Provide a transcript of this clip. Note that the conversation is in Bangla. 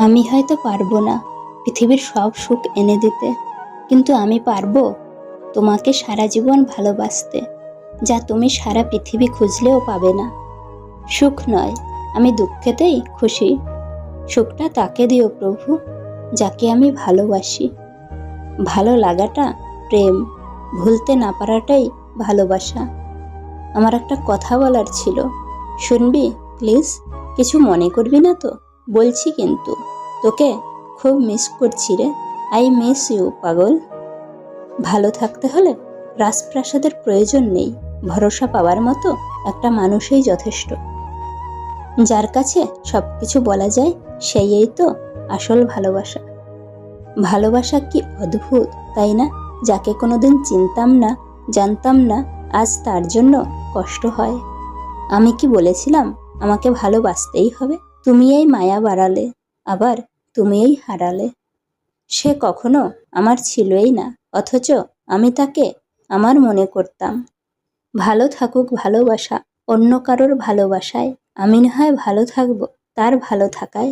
আমি হয়তো পারবো না পৃথিবীর সব সুখ এনে দিতে, কিন্তু আমি পারবো তোমাকে সারা জীবন ভালোবাসতে, যা তুমি সারা পৃথিবী খুঁজলেও পাবে না। সুখ নয়, আমি দুঃখেতেই খুশি। সুখটা তাকে দিও প্রভু, যাকে আমি ভালোবাসি। ভালো লাগাটা প্রেম, ভুলতে না পারাটাই ভালোবাসা। আমার একটা কথা বলার ছিল, শুনবি প্লিজ? কিছু মনে করবি না তো? বলছি কিন্তু, তোকে খুব মিস করছি রে। আই মিস ইউ পাগল। ভালো থাকতে হলে রাজপ্রাসাদের প্রয়োজন নেই, ভরসা পাওয়ার মতো একটা মানুষই যথেষ্ট। যার কাছে সব কিছু বলা যায়, সেই তো আসল ভালোবাসা। ভালোবাসা কি অদ্ভুত, তাই না? যাকে কোনোদিন চিনতাম না, জানতাম না, আজ তার জন্য কষ্ট হয়। আমি কি বলেছিলাম আমাকে ভালোবাসতেই হবে? তুমি এই মায়া বাড়ালে, আবার তুমি এই হারালে। সে কখনো আমার ছিলই না, অথচ আমি তাকে আমার মনে করতাম। ভালো থাকুক ভালোবাসা অন্য কারোর ভালোবাসায়, আমি না হয় ভালো থাকবো তার ভালো থাকায়।